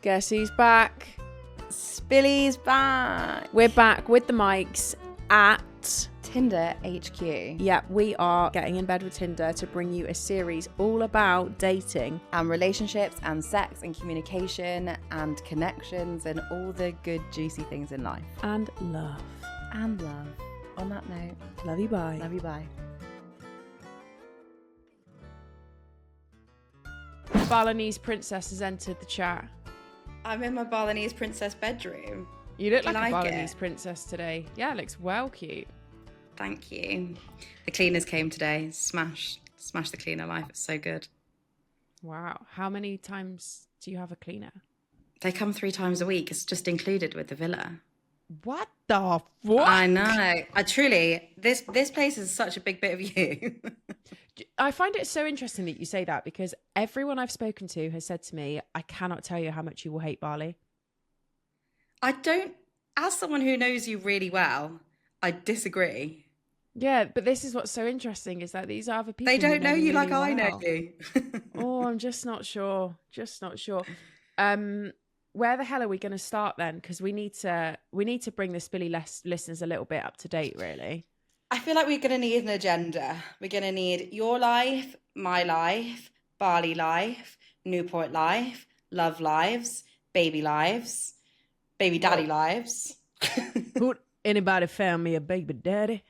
Guess who's back? Spilly's back. We're back with the mics at Tinder HQ. Yeah, we are getting in bed with Tinder to bring you a series all about dating and relationships and sex and communication and connections and all the good juicy things in life. and love. And love. On that note, Love you, bye. love you, bye. Balinese princess has entered the chat. I'm in my Balinese princess bedroom. You look Do like you a like Balinese it? princess today. Yeah, it looks well cute. Thank you. The cleaners came today. Smash the cleaner life. It's so good. Wow. How many times do you have a cleaner? They come 3 times a week. It's just included with the villa. What the fuck? I know. I truly, this place is such a big bit of you. I find it so interesting that you say that because everyone I've spoken to has said to me, I cannot tell you how much you will hate Bali. I don't, as someone who knows you really well, I disagree. Yeah, but this is what's so interesting is that these are other people. They who don't know me you like really I know well. you. Oh, I'm just not sure. Where the hell are we going to start then? Because we need to bring the Spilly listeners a little bit up to date, really. I feel like we're going to need an agenda. We're going to need your life, my life, Bali life, Newport life, love lives, baby daddy lives. Who anybody found me a baby daddy?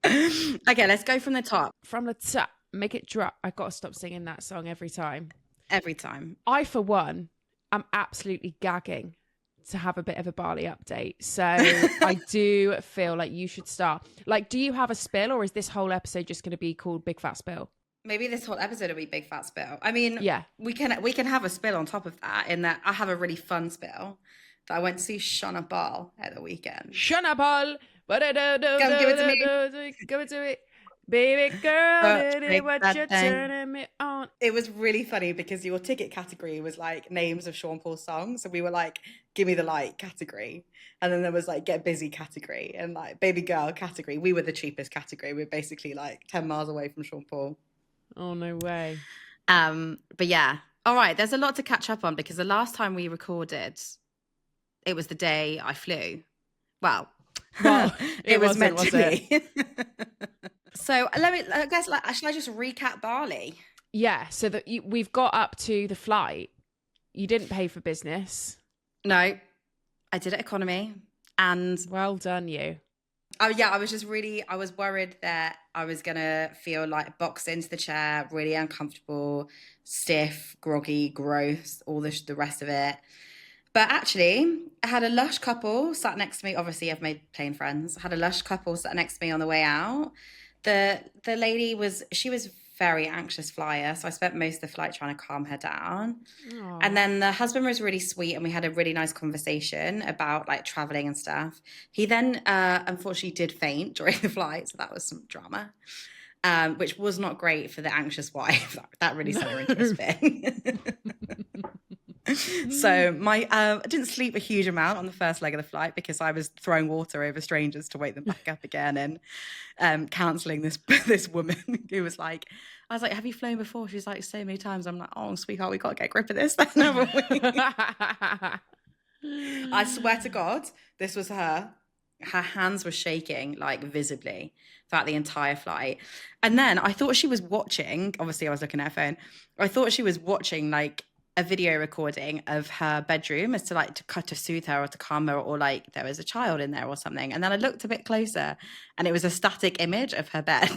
Okay, let's go from the top. From the top, make it drop. I've got to stop singing that song every time. Every time. I, for one, am absolutely gagging to have a bit of a Bali update. So I do feel like you should start. Like, do you have a spill or is this whole episode just going to be called Big Fat Spill? Maybe this whole episode will be Big Fat Spill. I mean, yeah, we can have a spill on top of that in that I have a really fun spill that I went to see Shana Ball at the weekend. Shana Ball. Come give it to me. Give it to me. Baby girl, what you're turning me on. It was really funny because your ticket category was like names of Sean Paul's songs. So we were like, give me the light category. And then there was like get busy category and like baby girl category. We were the cheapest category. We're basically like 10 miles away from Sean Paul. Oh, no way. But yeah. All right. There's a lot to catch up on because the last time we recorded, it was the day I flew. Well, it was meant to be. So I guess, should I just recap Bali? Yeah, so that we've got up to the flight. You didn't pay for business. No, I did it economy. And well done, you. Yeah, I was worried that I was going to feel like boxed into the chair, really uncomfortable, stiff, groggy, gross, all the rest of it. But actually, I had a lush couple sat next to me. Obviously, I've made plane friends. I had a lush couple sat next to me on the way out. The lady was very anxious flyer, so I spent most of the flight trying to calm her down. Aww. And then the husband was really sweet, and we had a really nice conversation about like traveling and stuff. He then unfortunately did faint during the flight, so that was some drama, which was not great for the anxious wife. That really sent her into a spin. So I didn't sleep a huge amount on the first leg of the flight because I was throwing water over strangers to wake them back up again and counselling this woman who was like, I was like, have you flown before? She was like, so many times. I'm like, oh, sweetheart, we got to get a grip of this then, haven't we? I swear to God, this was her. Her hands were shaking like visibly throughout the entire flight. And then I thought she was watching, obviously I was looking at her phone. I thought she was watching like a video recording of her bedroom as to soothe her or to calm her, or like there was a child in there or something. And then I looked a bit closer and it was a static image of her bed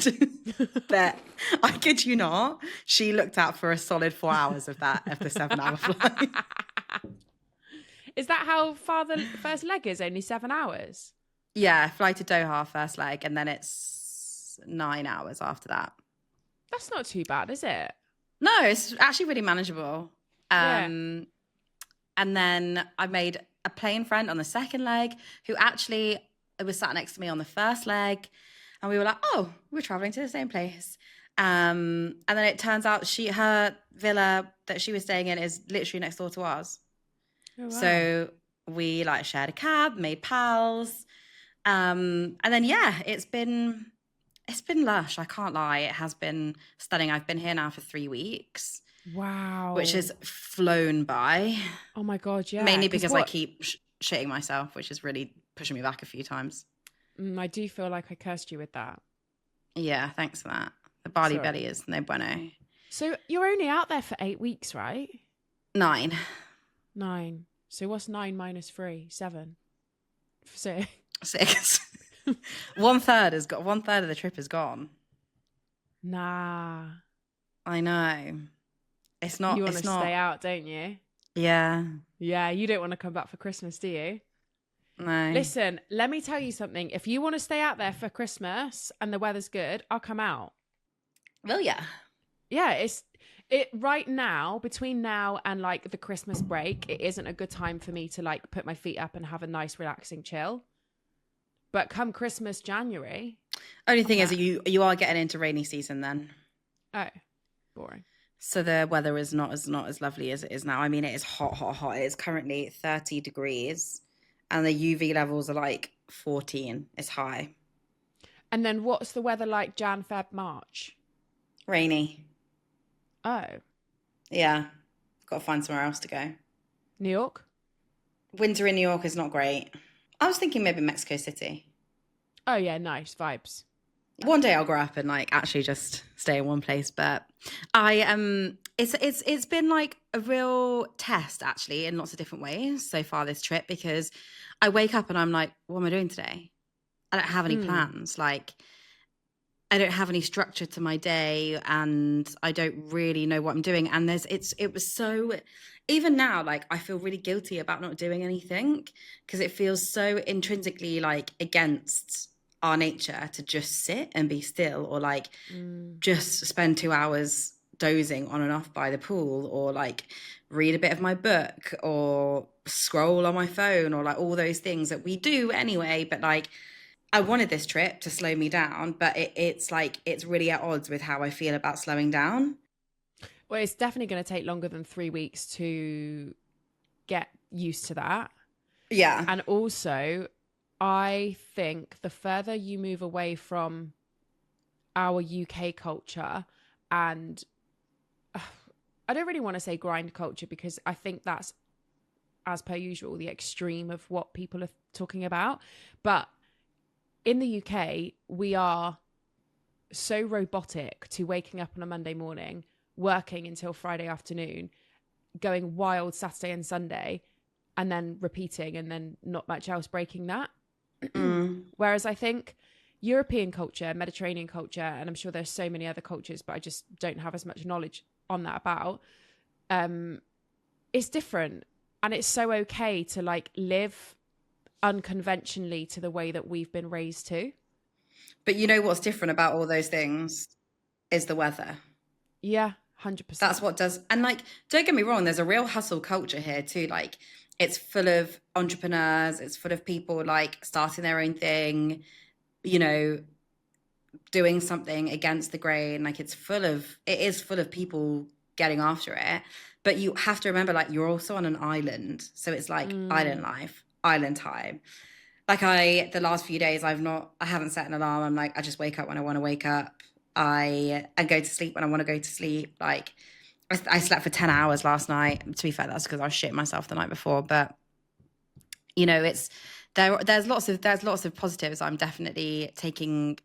that I kid you not, she looked at for a solid 4 hours of the 7-hour flight. Is that how far the first leg is? Only 7 hours? Yeah, fly to Doha first leg, and then it's 9 hours after that. That's not too bad, is it? No, it's actually really manageable. And then I made a plane friend on the second leg who actually was sat next to me on the first leg. And we were like, oh, we're traveling to the same place. And then it turns out her villa that she was staying in is literally next door to ours. Oh, wow. So we like shared a cab, made pals. And then, yeah, it's been lush. I can't lie. It has been stunning. I've been here now for 3 weeks. Wow. which has flown by. Oh my God, yeah. Mainly 'Cause because I keep shitting myself, which is really pushing me back a few times. I do feel like I cursed you with that. Yeah, thanks for that. The Bali Sorry. belly is no bueno. So you're only out there for 8 weeks, right? 9. 9. So what's 9 minus 3? 7. 6. 6. One third of the trip is gone. Nah. I know. It's not. You want It's to not. stay out, don't you? Yeah. Yeah, you don't want to come back for Christmas, do you? No. Listen, let me tell you something. If you want to stay out there for Christmas and the weather's good, I'll come out. Well, yeah. Yeah, it right now, between now and like the Christmas break, it isn't a good time for me to like put my feet up and have a nice relaxing chill. But come Christmas, January. Only thing is that you are getting into rainy season then. Oh, boring. So the weather is not as lovely as it is now. I mean, it is hot, hot, hot. It is currently 30 degrees, and the UV levels are like 14. It's high. And then what's the weather like Jan, Feb, March? Rainy. Oh, Yeah. Got to find somewhere else to go. New York? Winter in New York is not great. I was thinking maybe Mexico City. Oh yeah, nice vibes. One day I'll grow up and like actually just stay in one place, but it's been like a real test actually in lots of different ways so far this trip, because I wake up and I'm like, what am I doing today? I don't have any plans. Like, I don't have any structure to my day, and I don't really know what I'm doing. And it was so, even now, like I feel really guilty about not doing anything, because it feels so intrinsically like against our nature to just sit and be still, or like just spend 2 hours dozing on and off by the pool, or like read a bit of my book, or scroll on my phone, or like all those things that we do anyway. But like, I wanted this trip to slow me down, but it's like, it's really at odds with how I feel about slowing down. Well, it's definitely going to take longer than 3 weeks to get used to that. Yeah. And also, I think the further you move away from our UK culture, and I don't really want to say grind culture, because I think that's, as per usual, the extreme of what people are talking about. But in the UK, we are so robotic to waking up on a Monday morning, working until Friday afternoon, going wild Saturday and Sunday, and then repeating, and then not much else breaking that. Whereas I think European culture, Mediterranean culture, and I'm sure there's so many other cultures, but I just don't have as much knowledge on that about, it's different. And it's so okay to like live unconventionally to the way that we've been raised to. But you know what's different about all those things is the weather. Yeah, 100%. That's what does. And like, don't get me wrong, there's a real hustle culture here too. Like, it's full of entrepreneurs, it's full of people like starting their own thing, you know, doing something against the grain. Like, it is full of people getting after it. But you have to remember, like, you're also on an island. So it's like island life, island time. Like, the last few days, I haven't set an alarm. I'm like, I just wake up when I want to wake up. I go to sleep when I want to go to sleep. Like, I slept for 10 hours last night. To be fair, that's because I was shitting myself the night before. But, you know, there's lots of positives I'm definitely taking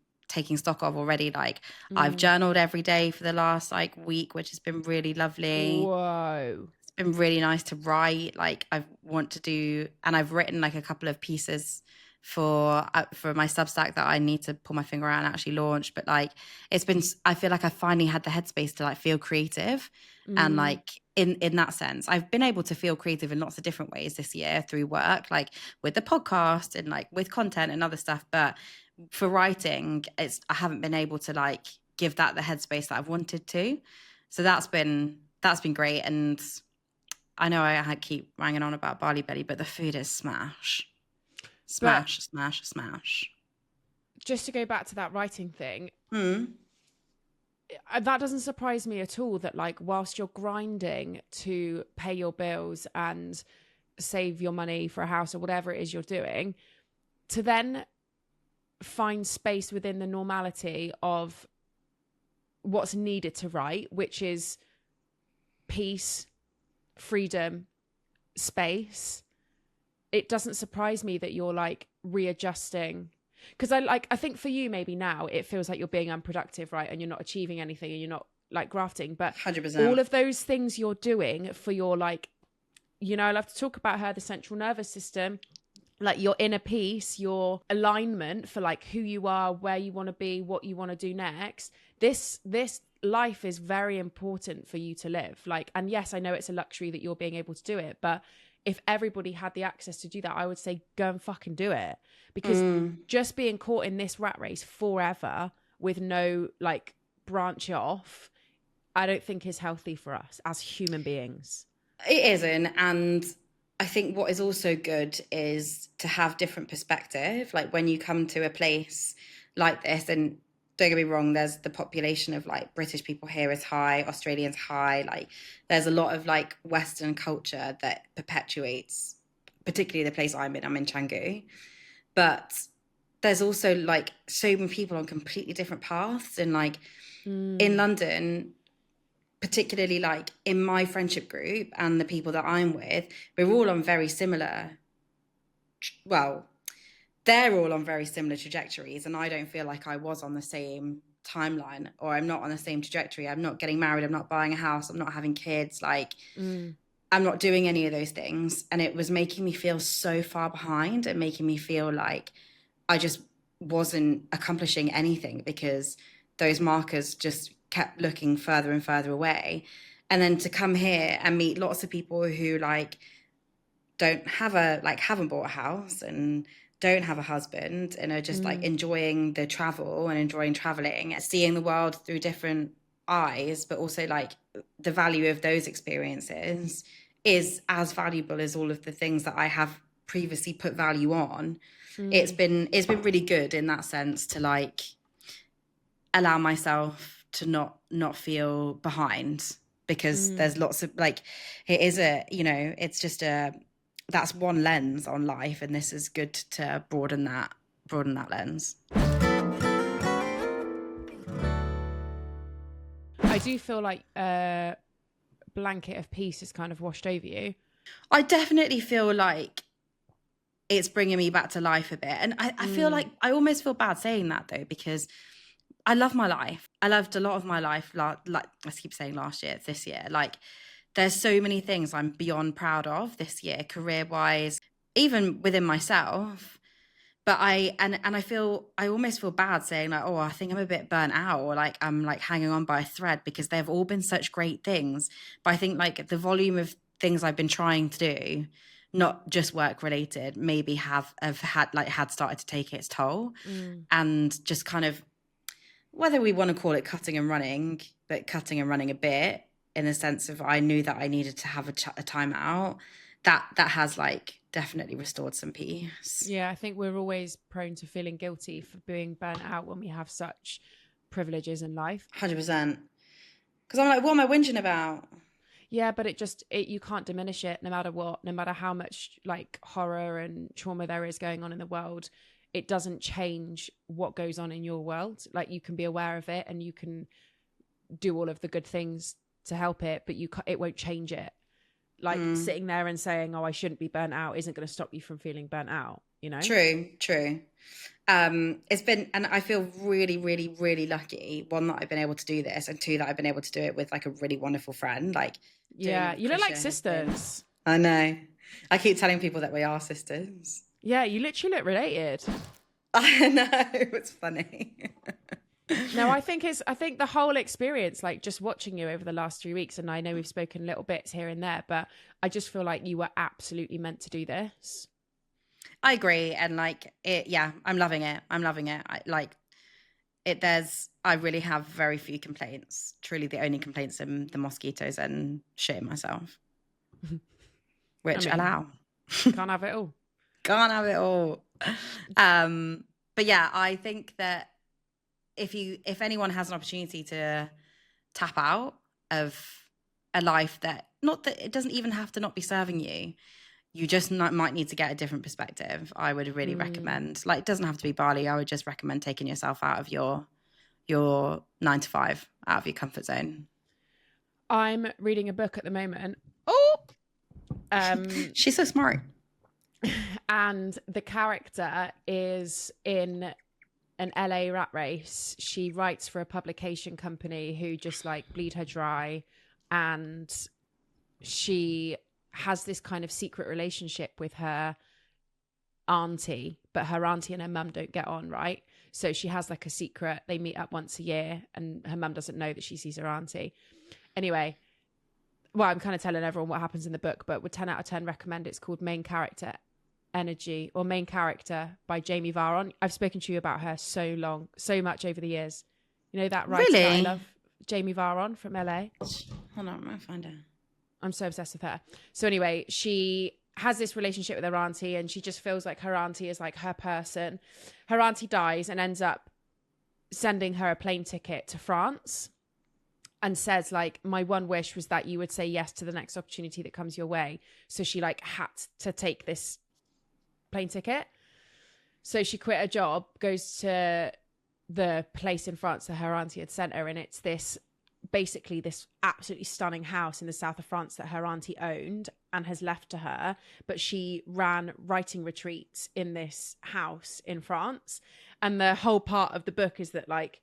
stock of already. Like, I've journaled every day for the last like week, which has been really lovely. Whoa. It's been really nice to write. Like, I've written like a couple of pieces for my Substack that I need to pull my finger out and actually launch. But like, I feel like I finally had the headspace to like feel creative. And like, in that sense, I've been able to feel creative in lots of different ways this year through work, like with the podcast and like with content and other stuff. But for writing, I haven't been able to like give that the headspace that I've wanted to. So that's been great. And I know I keep banging on about Barley Belly, but the food is smash. Smash, smash, smash. Just to go back to that writing thing, that doesn't surprise me at all, that like whilst you're grinding to pay your bills and save your money for a house or whatever it is you're doing, to then find space within the normality of what's needed to write, which is peace, freedom, space, it doesn't surprise me that you're like readjusting. Because I think for you, maybe now it feels like you're being unproductive, right? And you're not achieving anything and you're not like grafting. But 100%. all of those things you're doing for your like, you know, I love to talk about her, the central nervous system, like your inner peace, your alignment for like who you are, where you want to be, what you want to do next. This life is very important for you to live. Like, and yes, I know it's a luxury that you're being able to do it, but if everybody had the access to do that, I would say go and fucking do it. Because just being caught in this rat race forever with no like branch off, I don't think is healthy for us as human beings. It isn't. And I think what is also good is to have different perspective. Like when you come to a place like this, and don't get me wrong, there's the population of like British people here is high, Australians high. Like there's a lot of like Western culture that perpetuates, particularly the place I'm in Canggu. But there's also like so many people on completely different paths. And like in London, particularly like in my friendship group and the people that I'm with, we're all on very similar, well, they're all on very similar trajectories. And I don't feel like I was on the same timeline, or I'm not on the same trajectory. I'm not getting married. I'm not buying a house. I'm not having kids. Like I'm not doing any of those things. And it was making me feel so far behind and making me feel like I just wasn't accomplishing anything because those markers just kept looking further and further away. And then to come here and meet lots of people who like haven't bought a house and don't have a husband and are just like enjoying the travel and enjoying traveling, seeing the world through different eyes, but also like the value of those experiences is as valuable as all of the things that I have previously put value on. It's been really good in that sense to like allow myself to not feel behind, because there's lots of like, it is a, you know, it's just that's one lens on life, and this is good to broaden that lens. I do feel like a blanket of peace is kind of washed over you. I definitely feel like it's bringing me back to life a bit. And I feel like I almost feel bad saying that though, because I love my life. I loved a lot of my life. Like I keep saying last year, this year. Like there's so many things I'm beyond proud of this year, career-wise, even within myself. But I almost feel bad saying like, oh, I think I'm a bit burnt out, or like I'm like hanging on by a thread, because they've all been such great things. But I think like the volume of things I've been trying to do, not just work related, maybe have had started to take its toll. And just kind of, whether we want to call it cutting and running, but cutting and running a bit, in the sense of I knew that I needed to have a time out, that has like definitely restored some peace. Yeah, I think we're always prone to feeling guilty for being burnt out when we have such privileges in life. 100%. Because I'm like, what am I whinging about? Yeah, but you can't diminish it no matter what, no matter how much like horror and trauma there is going on in the world. It doesn't change what goes on in your world. Like you can be aware of it and you can do all of the good things to help it, but it won't change it. Like sitting there and saying, oh, I shouldn't be burnt out isn't going to stop you from feeling burnt out, you know? True. It's been, and I feel really, really, really lucky. One, that I've been able to do this, and two, that I've been able to do it with like a really wonderful friend. Like, yeah, you look like sisters. I know. I keep telling people that we are sisters. Yeah, you literally look related. I know, it's funny. No, I think the whole experience, like just watching you over the last 3 weeks, and I know we've spoken little bits here and there, but I just feel like you were absolutely meant to do this. I agree. And like it, yeah, I'm loving it. I really have very few complaints. Truly the only complaints are the mosquitoes and shitting myself. Which allow. Can't have it all. Can't have it all. But yeah, I think that if anyone has an opportunity to tap out of a life that, not that it doesn't even have to not be serving you, you just might need to get a different perspective, I would really recommend, like, it doesn't have to be Bali. I would just recommend taking yourself out of your 9 to 5, out of your comfort zone. I'm reading a book at the moment. Oh, She's so smart. and the character is in an LA rat race. She writes for a publication company who just like bleed her dry, and she has this kind of secret relationship with her auntie, but her auntie and her mum don't get on, right? So she has like a secret. They meet up once a year, and her mum doesn't know that she sees her auntie. Anyway, well, I'm kind of telling everyone what happens in the book, but would 10 out of 10 recommend. It's called Main Character Energy, or Main Character by Jamie Varon. I've spoken to you about her so much over the years. You know that writer that I love, Jamie Varon from LA? Hold on, I'm gonna find her. I'm so obsessed with her. So anyway, she has this relationship with her auntie, and she just feels like her auntie is like her person. Her auntie dies and ends up sending her a plane ticket to France, and says like, my one wish was that you would say yes to the next opportunity that comes your way. So she like had to take this plane ticket. So she quit her job, goes to the place in France that her auntie had sent her, and it's this basically this absolutely stunning house in the south of France that her auntie owned and has left to her, but she ran writing retreats in this house in France. And the whole part of the book is that like,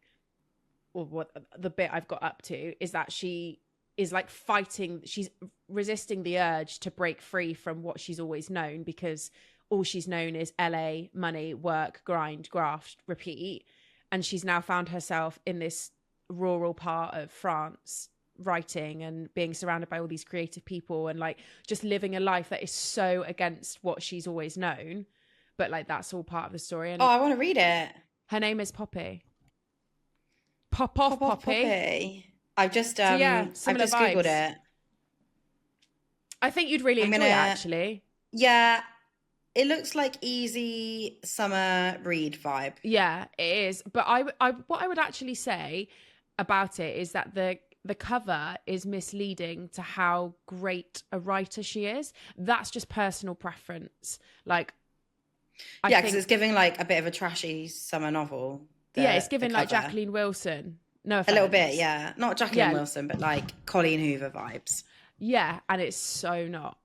or what the bit I've got up to is that she is like fighting, she's resisting the urge to break free from what she's always known, because all she's known is LA, money, work, grind, graft, repeat. And she's now found herself in this rural part of France writing and being surrounded by all these creative people, and like just living a life that is so against what she's always known. But like that's all part of the story. And I want to read it. her name is Poppy. Pop off Poppy. I've just Googled it. I think you'd really enjoy it, actually. Yeah, it looks like easy summer read vibe. Yeah, it is. But I what I would actually say about it is that the cover is misleading to how great a writer she is. That's just personal preference. Like, yeah, because it's giving like a bit of a trashy summer novel. Yeah, it's giving like Jacqueline Wilson. No offense. A little bit, yeah. Not Jacqueline Wilson, but like Colleen Hoover vibes. Yeah, and it's so not.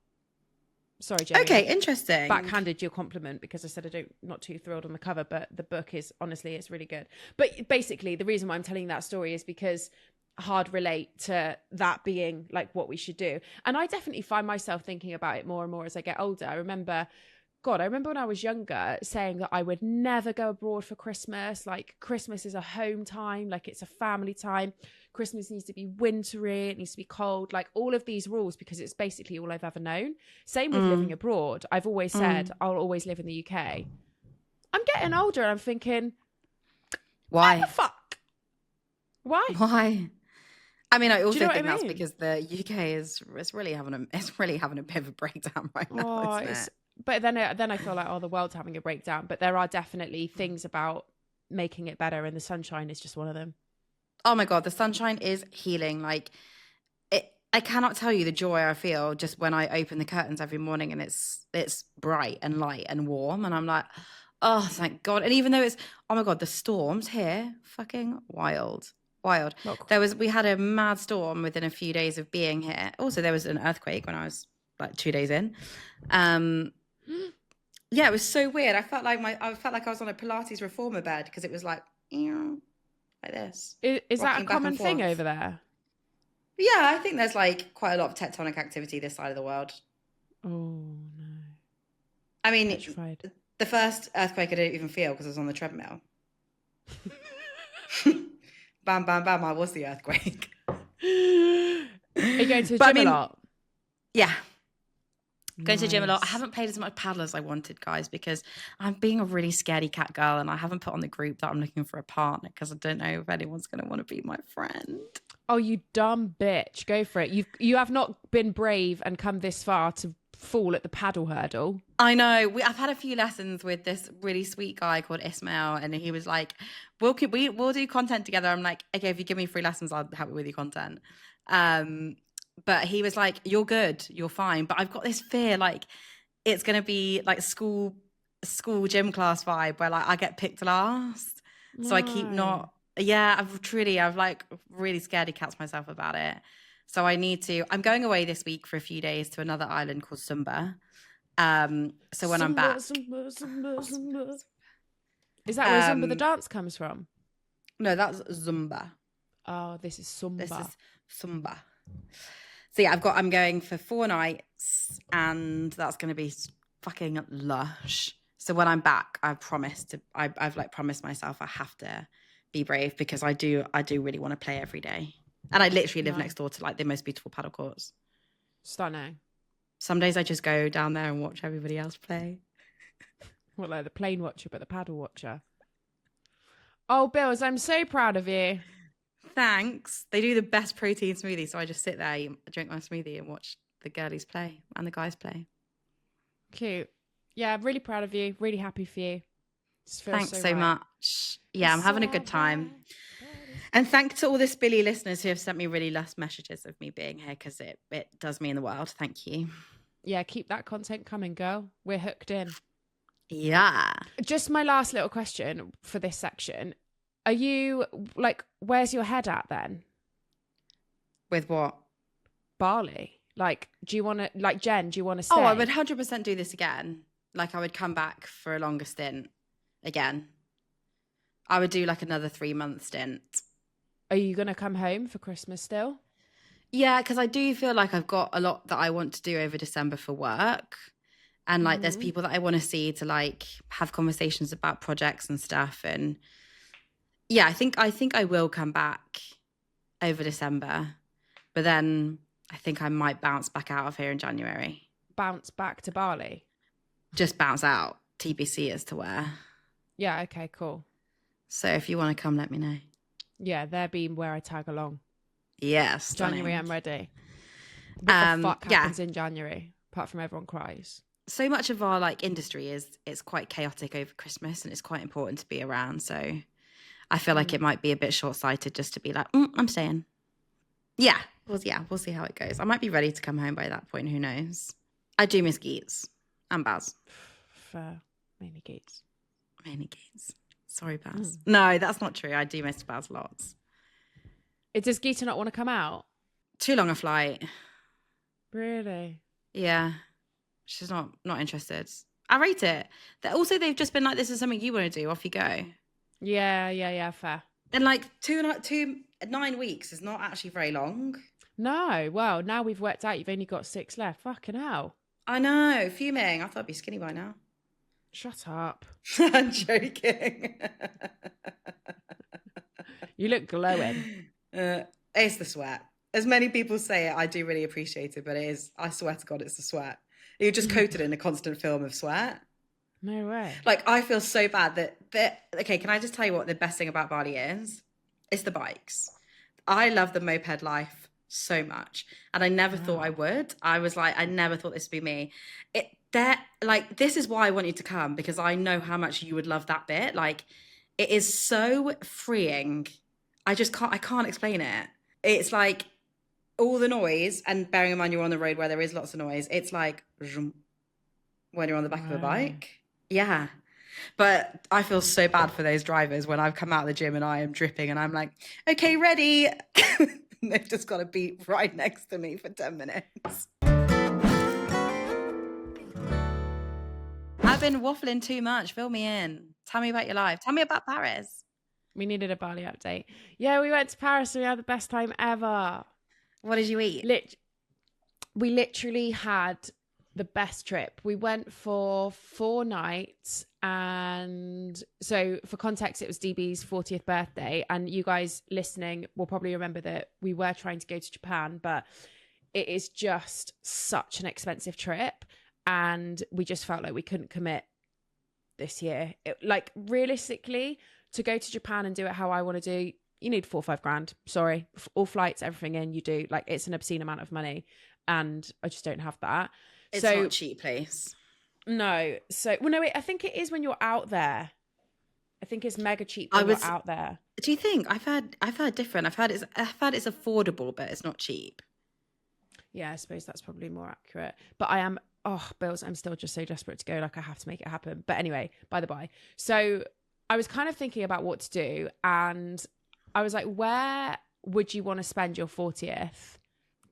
Sorry, Jamie. Okay, interesting. Backhanded your compliment because I said not too thrilled on the cover, but the book is honestly, it's really good. But basically, the reason why I'm telling that story is because hard relate to that being like what we should do. And I definitely find myself thinking about it more and more as I get older. I remember when I was younger saying that I would never go abroad for Christmas. Like, Christmas is a home time, like it's a family time. Christmas needs to be wintry, it needs to be cold, like all of these rules, because it's basically all I've ever known. Same with living abroad. I've always said I'll always live in the UK. I'm getting older and I'm thinking, why the fuck? Why? I mean, I also think that's because the UK is really having a bit of a breakdown right now, isn't it? But then I feel like, the world's having a breakdown. But there are definitely things about making it better, and the sunshine is just one of them. Oh my God, the sunshine is healing. Like, I cannot tell you the joy I feel just when I open the curtains every morning and it's bright and light and warm, and I'm like, oh, thank God. And even though it's, oh my God, the storms here, fucking wild. We had a mad storm within a few days of being here. Also, there was an earthquake when I was like 2 days in. Yeah, it was so weird. I felt like I was on a Pilates reformer bed, because it was like this. Is that a common thing over there? Yeah, I think there's like quite a lot of tectonic activity this side of the world. Oh no! I mean, the first earthquake I didn't even feel because I was on the treadmill. Bam, bam, bam! I was the earthquake. Are you going to the gym a lot? Yeah. Going to the gym a lot. I haven't played as much paddle as I wanted, guys, because I'm being a really scaredy cat girl, and I haven't put on the group that I'm looking for a partner because I don't know if anyone's going to want to be my friend. Oh, you dumb bitch. Go for it. You have not been brave and come this far to fall at the paddle hurdle. I know. I've had a few lessons with this really sweet guy called Ismail, and he was like, we'll do content together. I'm like, okay, if you give me free lessons, I'll help you with your content. But he was like, you're good, you're fine. But I've got this fear, like, it's going to be like school gym class vibe where like I get picked last. So I keep not, I've like really scaredy cats myself about it. So I'm going away this week for a few days to another island called Sumba. So when I'm back, Zumba. Is that where Zumba the um, dance comes from? no, that's Zumba. Oh, this is This Sumba. is Sumba. So yeah, I'm going for 4 nights, and that's going to be fucking lush. So when I'm back, I've like promised myself I have to be brave, because I do really want to play every day. And I literally live next door to like the most beautiful paddle courts. Stunning. Some days I just go down there and watch everybody else play. Well, like the plane watcher, but the paddle watcher. Oh, Bills, I'm so proud of you. Thanks. They do the best protein smoothie, so I just sit there, drink my smoothie, and watch the girlies play and the guys play. Cute. Yeah, really proud of you. Really happy for you. Thanks so much. Yeah, I'm having a good time. And thanks to all the Spilly listeners who have sent me really last messages of me being here, because it does mean the world. Thank you. Yeah, keep that content coming, girl. We're hooked in. Yeah. Just my last little question for this section. Are you, like, where's your head at then? With what? Bali. Like, do you want to, like, Jen, do you want to stay? Oh, I would 100% do this again. Like, I would come back for a longer stint again. I would do like another 3-month stint. Are you going to come home for Christmas still? Yeah, because I do feel like I've got a lot that I want to do over December for work. And like, there's people that I want to see to like have conversations about projects and stuff. And yeah, I think I will come back over December, but then I think I might bounce back out of here in January. Bounce back to Bali? Just bounce out. TBC as to where. Yeah, okay, cool. So if you want to come, let me know. Yeah, there be where I tag along. Yes. January, I'm ready. What the fuck happens in January, apart from everyone cries? So much of our like industry it's quite chaotic over Christmas, and it's quite important to be around. So I feel like it might be a bit short-sighted just to be like, I'm staying. Yeah, we'll see how it goes. I might be ready to come home by that point. Who knows? I do miss Geets and Baz. Fair. Mainly Geets. Sorry, Baz. No, that's not true. I do miss Baz lots. Does Geeta not want to come out? Too long a flight. Really? Yeah. She's not interested. I rate it. Also, they've just been like, this is something you want to do. Off you go. Yeah, fair. And like 9 weeks is not actually very long. No, well, now we've worked out you've only got 6 left. Fucking hell. I know, fuming. I thought I'd be skinny by now. Shut up. I'm joking. You look glowing. It's the sweat. As many people say it, I do really appreciate it, but it is, I swear to God, it's the sweat. You're just coated in a constant film of sweat. No way. Like, I feel so bad that okay, can I just tell you what the best thing about Bali is? It's the bikes. I love the moped life so much. And I never thought I would. I was like, I never thought this would be me. This is why I want you to come, because I know how much you would love that bit. Like, it is so freeing. I can't explain it. It's like all the noise, and bearing in mind you're on the road where there is lots of noise, it's like when you're on the back of a bike. Yeah. But I feel so bad for those drivers when I've come out of the gym and I am dripping and I'm like, okay, ready. They've just got to be right next to me for 10 minutes. I've been waffling too much. Fill me in. Tell me about your life. Tell me about Paris. We needed a Bali update. Yeah, we went to Paris and we had the best time ever. What did you eat? We literally had the best trip. We went for 4 nights, and so for context, it was DB's 40th birthday, and you guys listening will probably remember that we were trying to go to Japan, but it is just such an expensive trip, and we just felt like we couldn't commit this year. Like, realistically, to go to Japan and do it how I want to do, you need 4 or 5 grand. Sorry, all flights, everything in, you do. Like, it's an obscene amount of money, and I just don't have that. It's not a cheap place. No. So, well, no, wait, I think it is when you're out there. I think it's mega cheap when you're out there. Do you think? I've heard different. I've heard it's affordable, but it's not cheap. Yeah, I suppose that's probably more accurate. But Bills, I'm still just so desperate to go. Like, I have to make it happen. But anyway, by the by. So I was kind of thinking about what to do, and I was like, where would you want to spend your 40th?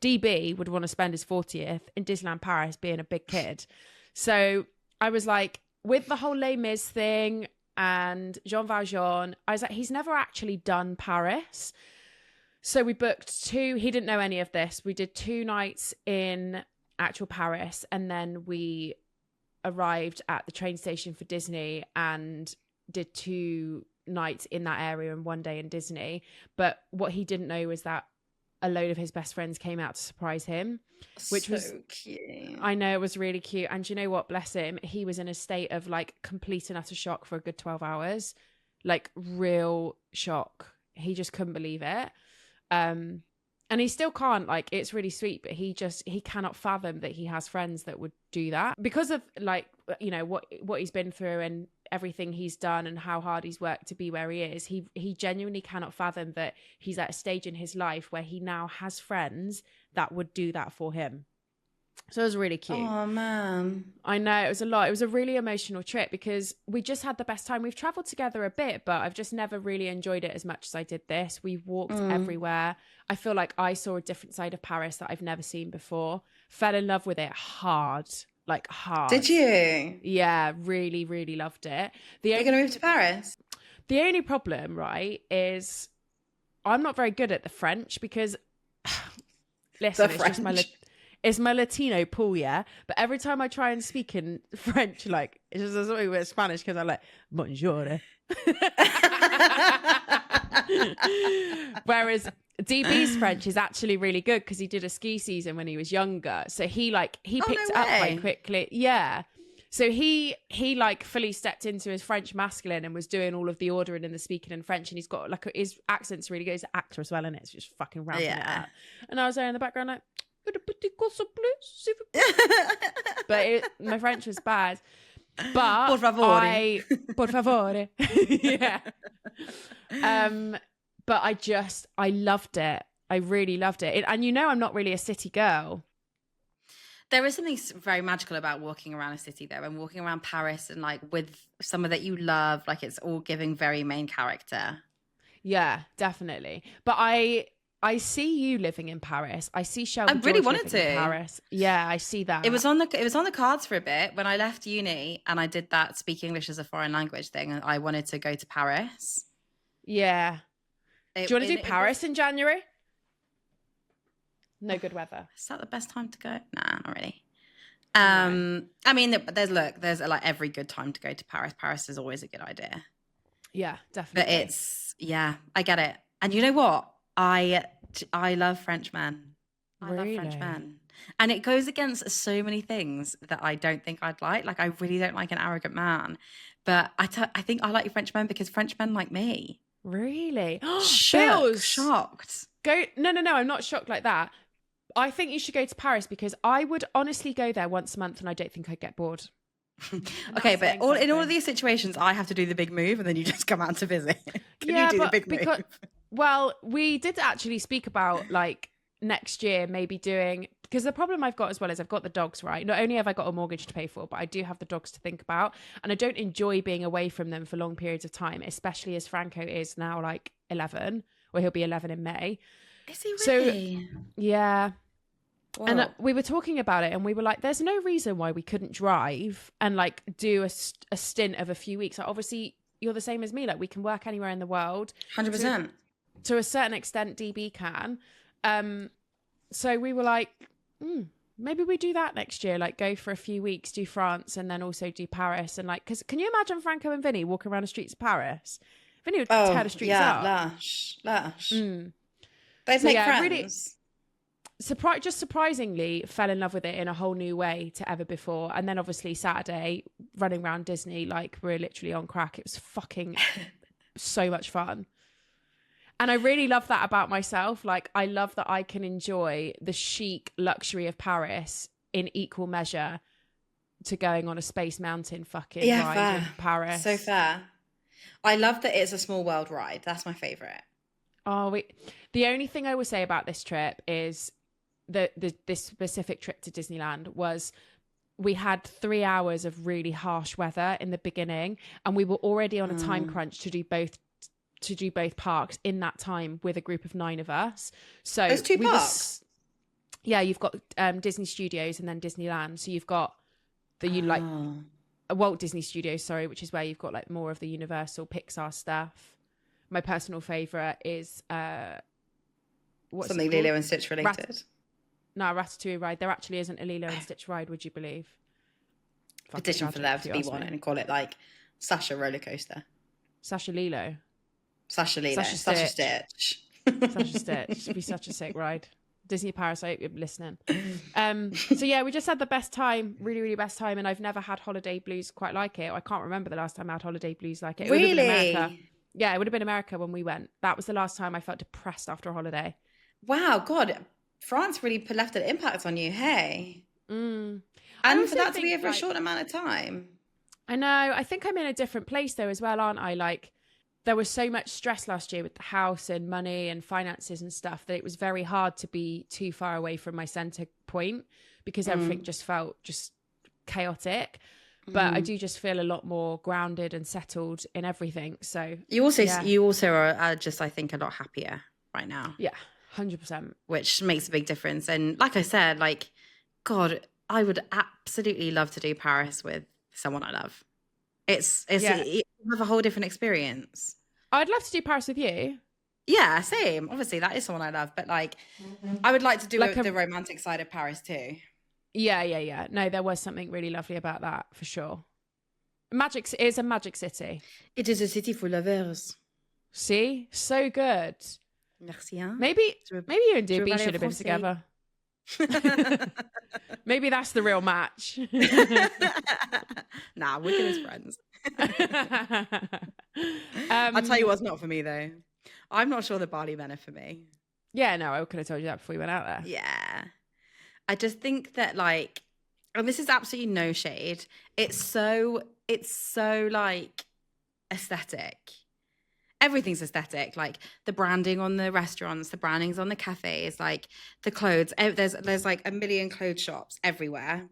DB would want to spend his 40th in Disneyland Paris being a big kid. So I was like, with the whole Les Mis thing and Jean Valjean, I was like, he's never actually done Paris. So we booked 2, he didn't know any of this. We did 2 nights in actual Paris, and then we arrived at the train station for Disney and did 2 nights in that area and 1 day in Disney. But what he didn't know was that a load of his best friends came out to surprise him, which so was cute. I know, it was really cute. And you know what, bless him, he was in a state of like complete and utter shock for a good 12 hours, like real shock. He just couldn't believe it. And he still can't, like, it's really sweet, but he cannot fathom that he has friends that would do that because of, like, you know, what he's been through and everything he's done and how hard he's worked to be where he is. He genuinely cannot fathom that he's at a stage in his life where he now has friends that would do that for him. So it was really cute. Oh, man. I know, it was a lot. It was a really emotional trip because we just had the best time. We've traveled together a bit, but I've just never really enjoyed it as much as I did this. We walked everywhere. I feel like I saw a different side of Paris that I've never seen before. Fell in love with it hard. Like hard. Did you? Yeah, really, really loved it. Are you going to move to Paris? The only problem, right, is I'm not very good at the French because, listen, it's my Latino pool, yeah? But every time I try and speak in French, like, it's just something with Spanish because I'm like, bonjour. Whereas DB's French is actually really good because he did a ski season when he was younger. So he picked it up quite quickly. Yeah. So he like fully stepped into his French masculine and was doing all of the ordering and the speaking in French. And he's got like his accent's really good. He's an actor as well, and it's just fucking ramping it up. And I was there in the background like, but my French was bad. But por favore. Por favore. Yeah. But I loved it. I really loved it. And you know, I'm not really a city girl. There is something very magical about walking around a city though, and walking around Paris and like with someone that you love, like it's all giving very main character. Yeah, definitely. But I see you living in Paris. I see Shelby. I really George wanted living to. in Paris. Yeah, I see that. It was on the cards for a bit when I left uni and I did that speak English as a foreign language thing, and I wanted to go to Paris. Yeah. Do you want to do Paris in January? No good weather. Is that the best time to go? Nah, not really. I mean, there's like every good time to go to Paris. Paris is always a good idea. Yeah, definitely. But I get it. And you know what? I love French men. I Really? love French men. And it goes against so many things that I don't think I'd like. Like, I really don't like an arrogant man. But I think I like French men because French men like me. Really? Shocked. No, I'm not shocked like that. I think you should go to Paris because I would honestly go there once a month and I don't think I'd get bored. Okay, but in all of these situations, I have to do the big move and then you just come out to visit. Can you do the big move? Well, we did actually speak about like next year maybe doing, because the problem I've got as well is I've got the dogs, right? Not only have I got a mortgage to pay for, but I do have the dogs to think about, and I don't enjoy being away from them for long periods of time, especially as Franco is now like 11, or he'll be 11 in May. Is he really? So, yeah. Whoa. And we were talking about it and we were like, there's no reason why we couldn't drive and like do a stint of a few weeks. Like, obviously, you're the same as me. Like, we can work anywhere in the world. 100%. To a certain extent, DB can. So we were like, maybe we do that next year. Like, go for a few weeks, do France, and then also do Paris. And like, because can you imagine Franco and Vinny walking around the streets of Paris? Vinny would tear the streets up. Lush. They'd make friends. Really, just surprisingly fell in love with it in a whole new way to ever before. And then obviously Saturday running around Disney, like we're literally on crack. It was fucking so much fun. And I really love that about myself. Like, I love that I can enjoy the chic luxury of Paris in equal measure to going on a Space Mountain fucking ride in Paris. So fair. I love that it's a small world ride. That's my favourite. The only thing I will say about this trip is this specific trip to Disneyland was we had 3 hours of really harsh weather in the beginning, and we were already on a time crunch to do both parks in that time with a group of 9 of us. So those 2 parks. Yeah, you've got Disney Studios and then Disneyland. So you've got like Oh. Walt Disney Studios, sorry, which is where you've got like more of the Universal Pixar stuff. My personal favorite is what's Something it called? Lilo and Stitch related. No, Ratatouille ride. There actually isn't a Lilo and Stitch ride, would you believe? Petition for there to be one and call it like Sasha roller coaster. Sasha Lilo. Sasha Lilo. Sasha Sasha Stitch. Stitch. Sasha Stitch. It'd be such a sick ride. Disney Paris, I hope you're listening. So yeah, we just had the best time, really, really best time, and I've never had holiday blues quite like it. I can't remember the last time I had holiday blues like it. It would have been America. Yeah, it would have been America when we went. That was the last time I felt depressed after a holiday. Wow, God, France really left an impact on you, hey? And for that to be over a short amount of time. I know. I think I'm in a different place though as well, aren't I? Like, there was so much stress last year with the house and money and finances and stuff that it was very hard to be too far away from my center point because everything just felt just chaotic. But I do just feel a lot more grounded and settled in everything. So you also are just, I think, a lot happier right now. Yeah, 100%. Which makes a big difference. And like I said, like, God, I would absolutely love to do Paris with someone I love. You have a whole different experience. I'd love to do Paris with you. Yeah, same. Obviously, that is someone I love, but like, I would like to do like the romantic side of Paris too. Yeah. No, there was something really lovely about that for sure. It is a magic city. It is a city for lovers. See, so good. Merci. Hein? Maybe you and DB should have been together. Maybe that's the real match. Nah, we're good as friends. I'll tell you what's not for me though. I'm not sure the Bali men are for me. Yeah, no, I could have told you that before we went out there. Yeah. I just think that like, and this is absolutely no shade. It's so like aesthetic. Everything's aesthetic, like the branding on the restaurants, the brandings on the cafes, like the clothes. There's like a million clothes shops everywhere.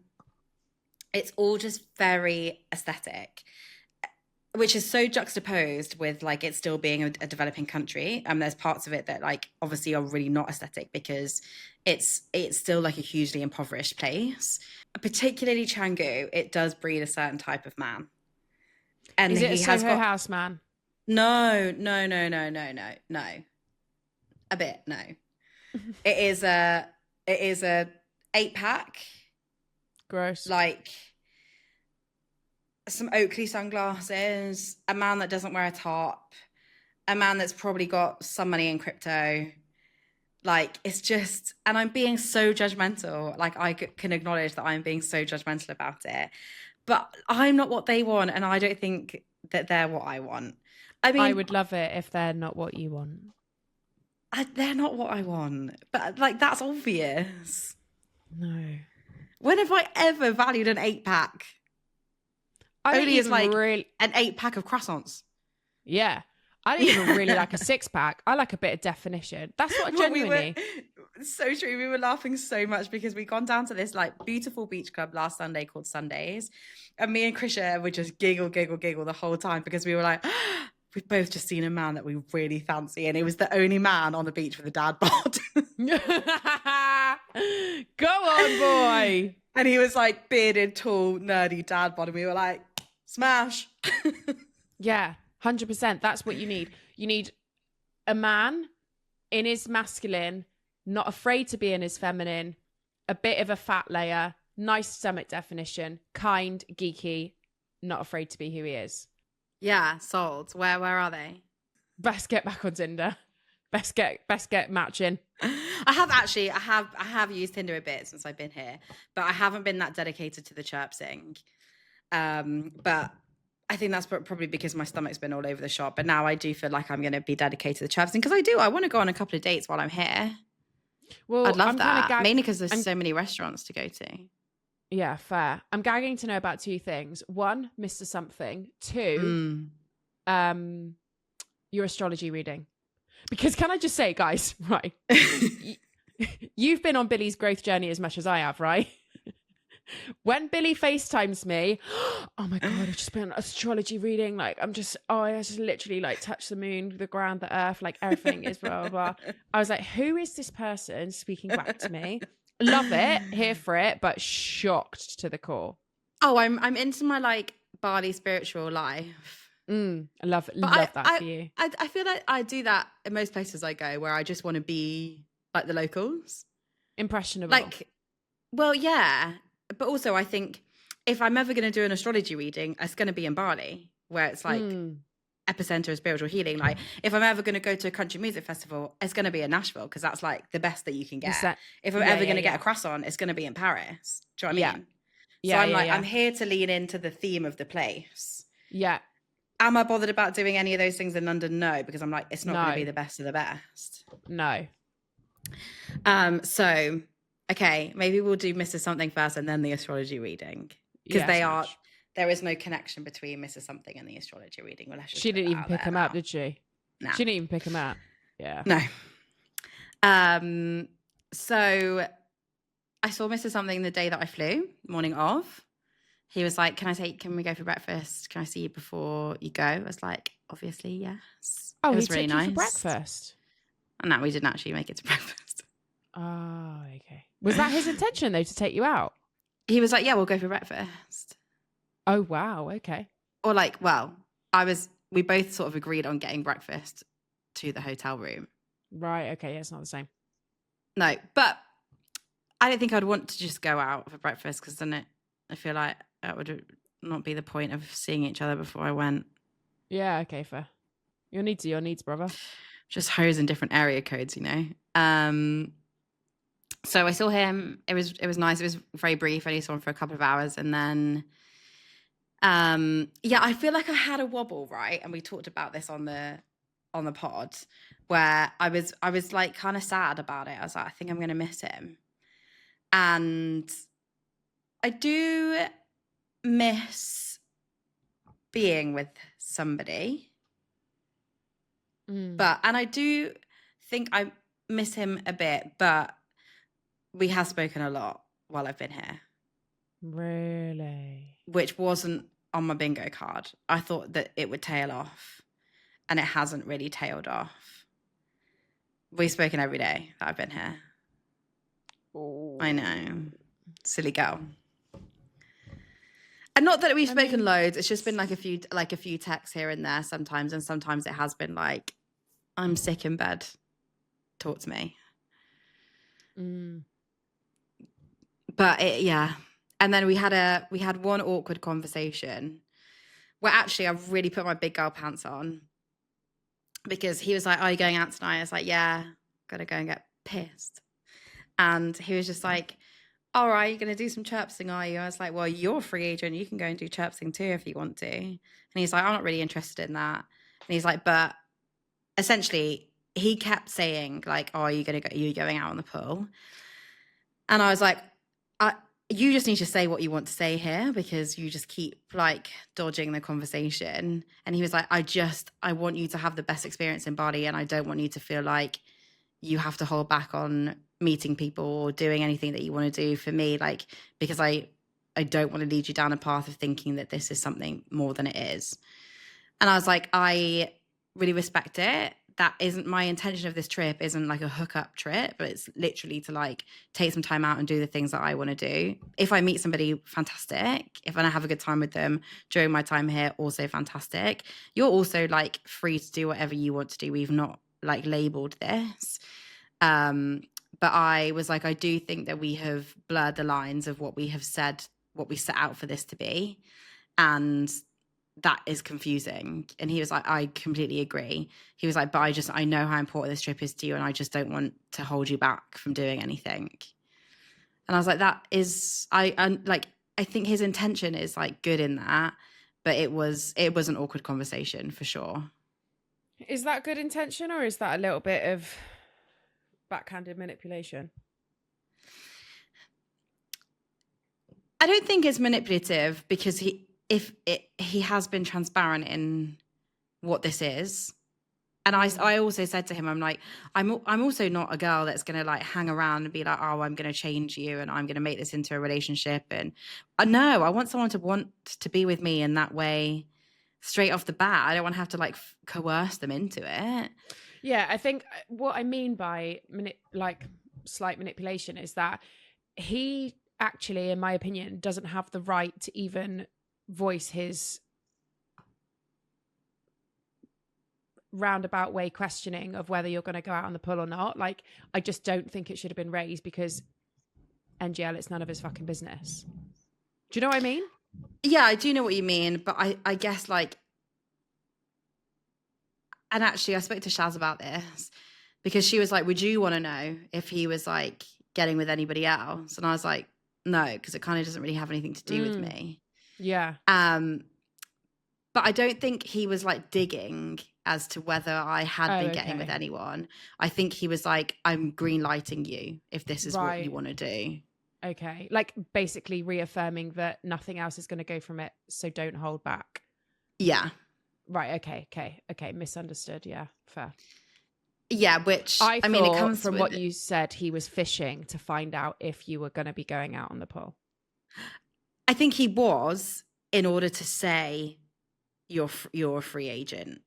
It's all just very aesthetic, which is so juxtaposed with like it still being a developing country. There's parts of it that like obviously are really not aesthetic because it's still like a hugely impoverished place. Particularly Canggu, it does breed a certain type of man. And is it a Soho House man? No. A bit, no. It is a 8-pack. Gross. Like some Oakley sunglasses, a man that doesn't wear a top, a man that's probably got some money in crypto. Like, it's just, and I'm being so judgmental. Like, I can acknowledge that I'm being so judgmental about it. But I'm not what they want, and I don't think that they're what I want. I mean, I would love it if they're not what you want. They're not what I want. But, like, that's obvious. No. When have I ever valued an 8-pack? Only as, like, an 8-pack of croissants. Yeah. I don't even really like a 6-pack. I like a bit of definition. That's what I genuinely... So true. We were laughing so much because we'd gone down to this like beautiful beach club last Sunday called Sundays. And me and Krisha would just giggle the whole time because we were like, we've both just seen a man that we really fancy. And he was the only man on the beach with a dad bod. Go on, boy. And he was like bearded, tall, nerdy dad bod. And we were like, smash. Yeah, 100%. That's what you need. You need a man in his masculine, not afraid to be in his feminine, a bit of a fat layer, nice stomach definition, kind, geeky, not afraid to be who he is. Yeah, sold. Where are they? Best get back on Tinder. Best get matching. I have used Tinder a bit since I've been here, but I haven't been that dedicated to the chirpsing. But I think that's probably because my stomach's been all over the shop. But now I do feel like I'm going to be dedicated to the chirpsing because I want to go on a couple of dates while I'm here. Well, I'd love that. Mainly because there's so many restaurants to go to. Yeah, fair. I'm gagging to know about 2 things. 1, Mr. Something. 2, your astrology reading. Because can I just say, guys, right? You've been on Billy's growth journey as much as I have, right? When Billy FaceTimes me, oh my God, I've just been on astrology reading. Like, I just literally like touch the moon, the ground, the earth, like everything is blah, blah, blah. I was like, who is this person speaking back to me? Love it, here for it, but shocked to the core. Oh, I'm into my like Bali spiritual life. I love But that for you. I feel like I do that in most places I go, where I just want to be like the locals. Impressionable. Like, well, yeah. But also I think if I'm ever going to do an astrology reading, it's going to be in Bali, where it's like epicenter of spiritual healing. Like, if I'm ever going to go to a country music festival, it's going to be in Nashville, because that's like the best that you can get. If I'm ever going to get a croissant, it's going to be in Paris. Do you know what I mean? So I'm like, I'm here to lean into the theme of the place. Yeah. Am I bothered about doing any of those things in London? No, because I'm like, it's not going to be the best of the best. No. So, okay, maybe we'll do Mrs. Something first and then the astrology reading. Because there is no connection between Mrs. Something and the astrology reading. Well, she didn't even pick him up, did she? No. She didn't even pick him up. Yeah. No. So I saw Mr. Something the day that I flew, morning of. He was like, can we go for breakfast? Can I see you before you go? I was like, obviously, yes. Oh, it was he really took you nice. for breakfast? No, we didn't actually make it to breakfast. Oh, okay. Was that his intention, though, to take you out? He was like, yeah, we'll go for breakfast. Oh, wow. Okay. Or like, well, we both sort of agreed on getting breakfast to the hotel room. Right. Okay. Yeah, it's not the same. No, but I don't think I'd want to just go out for breakfast, because then I feel like that would not be the point of seeing each other before I went. Yeah. Okay. Fair. Your needs, brother. Just hoes in different area codes, you know. So I saw him. It was nice. It was very brief. I only saw him for a couple of hours, and then, yeah, I feel like I had a wobble, right? And we talked about this on the pod, where I was like kind of sad about it. I was like, I think I'm going to miss him, and I do miss being with somebody, and I do think I miss him a bit, but we have spoken a lot while I've been here. Really? Which wasn't on my bingo card. I thought that it would tail off, and it hasn't really tailed off. We've spoken every day that I've been here. Oh. I know. Silly girl. And not that we've spoken loads. It's just been like a few texts here and there sometimes, and sometimes it has been like, I'm sick in bed. Talk to me. But yeah. And then we had one awkward conversation where actually I really put my big girl pants on, because he was like, are you going out tonight? I was like, yeah, gotta go and get pissed. And he was just like, all right, you're going to do some chirpsing, are you? I was like, well, you're a free agent. You can go and do chirpsing too if you want to. And he's like, I'm not really interested in that. And he's like, but essentially he kept saying like, oh, are you going out on the pool? And I was like, you just need to say what you want to say here, because you just keep like dodging the conversation. And he was like, I want you to have the best experience in Bali, and I don't want you to feel like you have to hold back on meeting people or doing anything that you want to do for me, like, because I don't want to lead you down a path of thinking that this is something more than it is. And I was like, I really respect it. That isn't my intention of this trip, isn't like a hookup trip, but it's literally to like take some time out and do the things that I want to do. If I meet somebody, fantastic. If I have a good time with them during my time here, also fantastic. You're also like free to do whatever you want to do. We've not like labeled this. But I was like, I do think that we have blurred the lines of what we have said, what we set out for this to be. And that is confusing. And he was like, I completely agree. He was like, but I know how important this trip is to you, and I just don't want to hold you back from doing anything. And I was like, that is, I think his intention is like good in that, but it was an awkward conversation for sure. Is that good intention, or is that a little bit of backhanded manipulation? I don't think it's manipulative, because he has been transparent in what this is. And I also said to him, I'm like, I'm also not a girl that's going to like hang around and be like, oh, I'm going to change you and I'm going to make this into a relationship. And no, I want someone to want to be with me in that way straight off the bat. I don't want to have to like coerce them into it. Yeah, I think what I mean by slight manipulation is that he actually, in my opinion, doesn't have the right to even voice his roundabout way questioning of whether you're going to go out on the pull or not. Like, I just don't think it should have been raised because NGL, it's none of his fucking business. Do you know what I mean? Yeah, I do know what you mean, but I guess like, and actually I spoke to Shaz about this because she was like, would you want to know if he was like getting with anybody else? And I was like, no, because it kind of doesn't really have anything to do with me. Yeah. But I don't think he was like digging as to whether I had been getting with Okay. anyone. I think he was like, I'm green lighting you if this is what you Right. want to do. Okay. Like basically reaffirming that nothing else is going to go from it, so don't hold back. Yeah. Right. Okay. Misunderstood. Yeah. Fair. Yeah, which I I mean, it thought comes from with what you said, he was fishing to find out if you were going to be going out on the pull. I think he was in order to say you're a free agent,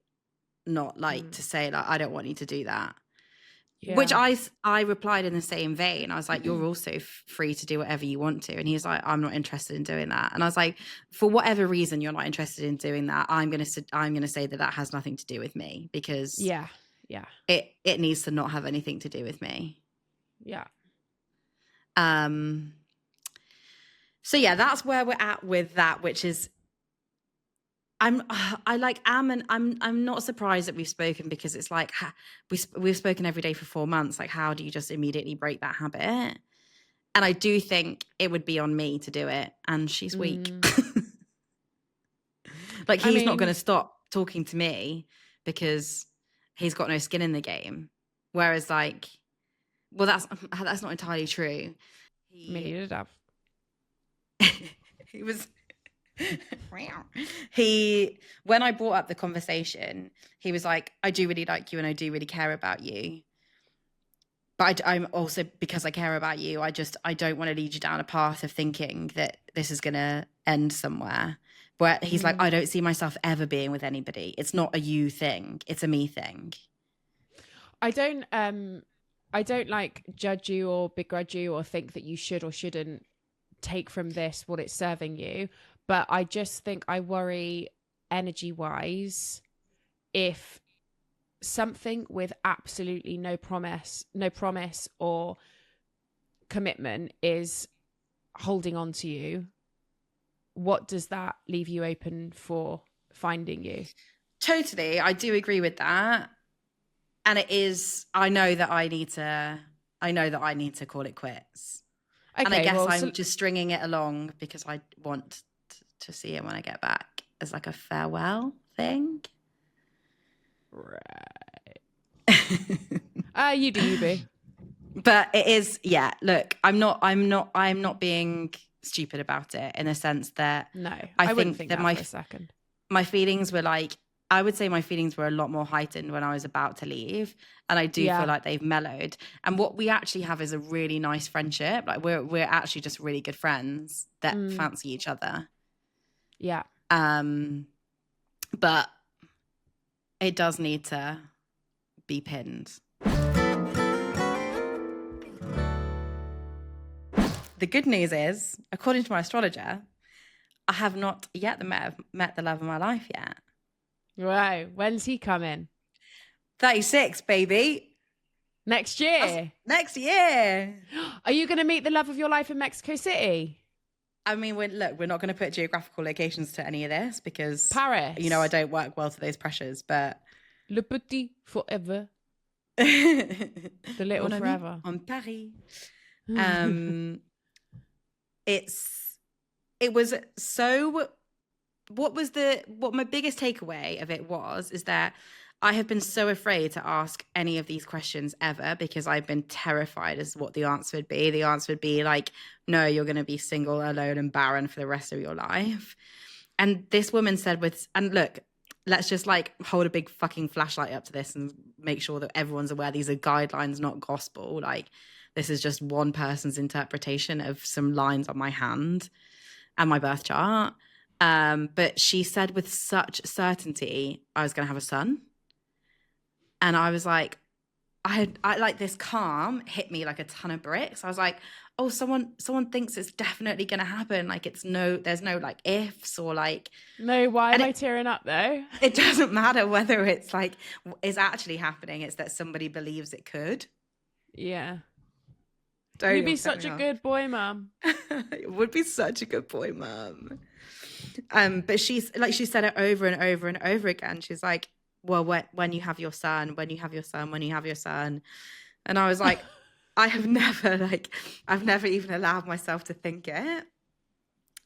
not like to say like I don't want you to do that. Yeah. Which I replied in the same vein. I was like, you're also free to do whatever you want to. And he was like, I'm not interested in doing that. And I was like, for whatever reason you're not interested in doing that, I'm gonna say that has nothing to do with me because Yeah. it needs to not have anything to do with me. Yeah. So yeah, that's where we're at with that, which is I'm not surprised that we've spoken because it's like we've spoken every day for 4 months. Like, how do you just immediately break that habit? And I do think it would be on me to do it. And she's weak. Like, he's not going to stop talking to me because he's got no skin in the game. Whereas, like, well, that's not entirely true. Me neither, Dav. He was. When I brought up the conversation, he was like, I do really like you and I do really care about you, but I'm also, because I care about you, I don't want to lead you down a path of thinking that this is going to end somewhere where he's like, I don't see myself ever being with anybody. It's not a you thing, it's a me thing. I don't like judge you or begrudge you or think that you should or shouldn't take from this what it's serving you. But I just think I worry energy wise if something with absolutely no promise or commitment is holding on to you, what does that leave you open for finding you? Totally. I do agree with that. And it is, I know that I need to call it quits. Okay, and I guess I'm just stringing it along because I want to see it when I get back as like a farewell thing. Right. You do, you be. But it is, yeah, look, I'm not being stupid about it in a sense that no, I wouldn't think that for a second. My feelings were like, I would say my feelings were a lot more heightened when I was about to leave. And I do feel like they've mellowed. And what we actually have is a really nice friendship. Like we're actually just really good friends that fancy each other. Yeah. But it does need to be pinned. The good news is, according to my astrologer, I have not yet met the love of my life yet. Right. When's he coming? 36, baby. Next year? Next year. Are you going to meet the love of your life in Mexico City? I mean, we're not going to put geographical locations to any of this because Paris. You know, I don't work well to those pressures, but Le petit forever. The little forever. On Paris. It was so. What my biggest takeaway of it is that I have been so afraid to ask any of these questions ever because I've been terrified as what the answer would be. The answer would be like, no, you're going to be single, alone, and barren for the rest of your life. And this woman said and look, let's just like hold a big fucking flashlight up to this and make sure that everyone's aware these are guidelines, not gospel. Like, this is just one person's interpretation of some lines on my hand and my birth chart. But she said with such certainty I was going to have a son. And I was like, I like this calm hit me like a ton of bricks. I was like, oh, someone thinks it's definitely going to happen. Like there's no like ifs or like, No, why am and I tearing up though? it doesn't matter whether it's like is actually happening. It's that somebody believes it could. Yeah. Don't You'd be upset such me a off. good boy, Mum. It would be such a good boy, Mum. But she said it over and over and over again. She's like, well, when you have your son, when you have your son, when you have your son. And I was like, I've never even allowed myself to think it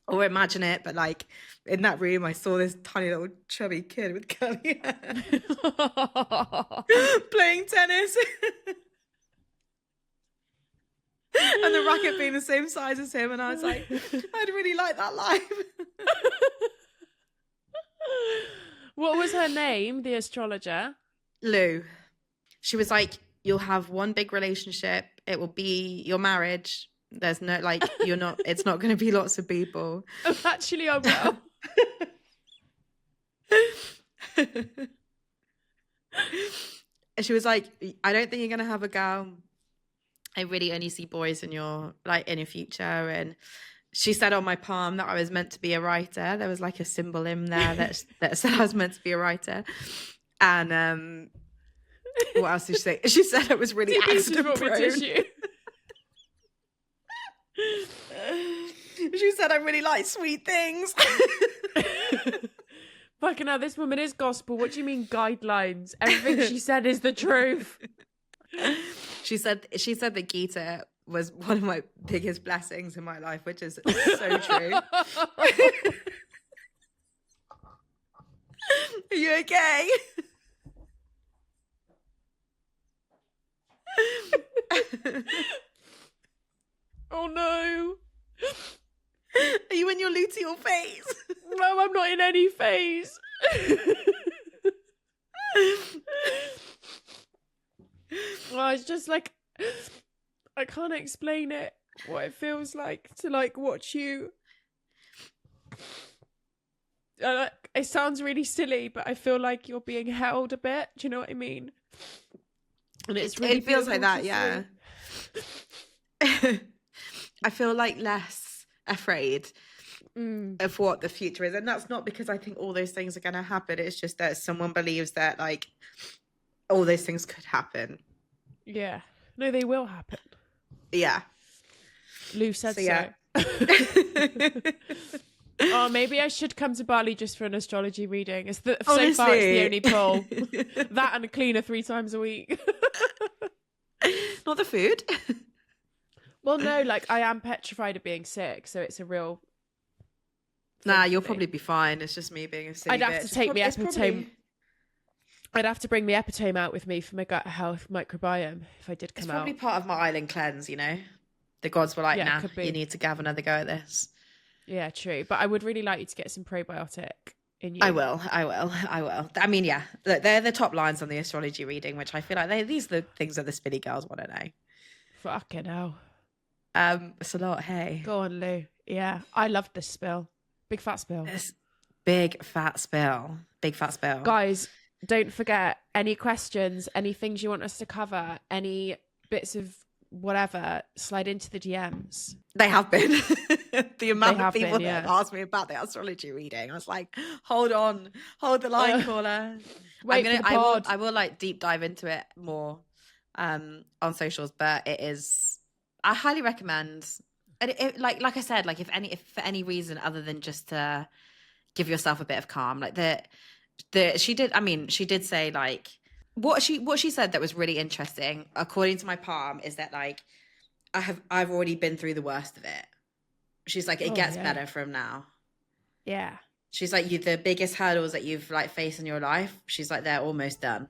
or imagine it. But like in that room, I saw this tiny little chubby kid with curly hair playing tennis. And the racket being the same size as him. And I was like, I'd really like that life. What was her name, the astrologer? Lou. She was like, you'll have one big relationship. It will be your marriage. There's no, like, it's not going to be lots of people. Oh, actually, I will. And she was like, I don't think you're going to have a girl. I really only see boys in your future. And she said on my palm that I was meant to be a writer. There was like a symbol in there that said I was meant to be a writer. And what else did she say? She said it was really accident prone. She said I really like sweet things. Fucking hell, this woman is gospel. What do you mean guidelines? Everything she said is the truth. She said that Gita was one of my biggest blessings in my life, which is so true. Are you okay? Oh no. Are you in your luteal phase? No, I'm not in any phase. Well, it's just like, I can't explain it, what it feels like to like watch you. It sounds really silly, but I feel like you're being held a bit. Do you know what I mean? And it's really it feels like that, see. yeah. I feel like less afraid of what the future is, and that's not because I think all those things are going to happen. It's just that someone believes that like all those things could happen. Yeah, no, they will happen. Yeah, Lou said so. Yeah. Oh, maybe I should come to Bali just for an astrology reading. So far it's the only pull. That and a cleaner 3 times a week. Not the food. Well, no, like I am petrified of being sick, so it's a real. Nah, you'll probably be fine. It's just me being a silly I'd have bitch. to take my epitome. I'd have to bring the epitome out with me for my gut health microbiome if I did come out. It's probably part of my island cleanse, you know? The gods were like, nah, you need to have another go at this. Yeah, true. But I would really like you to get some probiotic in you. I will. I mean, yeah, look, they're the top lines on the astrology reading, which I feel like these are the things that the spinny girls want to know. Fucking hell. It's a lot, hey. Go on, Lou. Yeah, I loved this spill. Big fat spill. Big fat spill. Big fat spill. Guys, don't forget, any questions, any things you want us to cover, any bits of whatever, slide into the DMs. They have been. The amount of people that have asked me about the astrology reading, I was like, hold on, hold the line, caller. Wait for the pod. I will like deep dive into it more on socials, but it is, I highly recommend. And like I said, like if for any reason other than just to give yourself a bit of calm, like she did say like what she said that was really interesting, according to my palm, is that like I've already been through the worst of it. She's like, it gets better from now. Yeah. She's like, the biggest hurdles that you've like faced in your life, she's like, they're almost done.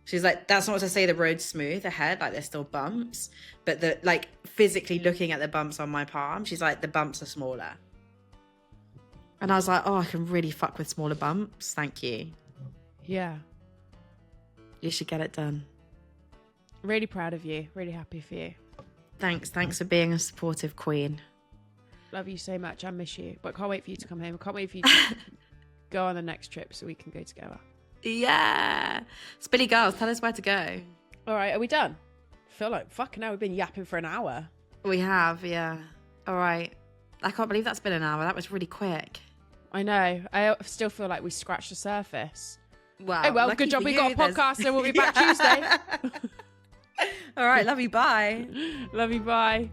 She's like, that's not to say the road's smooth ahead, like there's still bumps, but the like physically looking at the bumps on my palm, she's like, the bumps are smaller. And I was like, oh, I can really fuck with smaller bumps. Thank you. Yeah. You should get it done. Really proud of you. Really happy for you. Thanks for being a supportive queen. Love you so much. I miss you. But can't wait for you to come home. I can't wait for you to go on the next trip so we can go together. Yeah. Spilly girls, tell us where to go. All right, are we done? I feel like fucking hell, we've been yapping for an hour. We have, yeah. All right. I can't believe that's been an hour. That was really quick. I know. I still feel like we scratched the surface. Wow. Oh, well, good job we got a podcast, and we'll be back Tuesday. All right. Love you. Bye. Love you. Bye.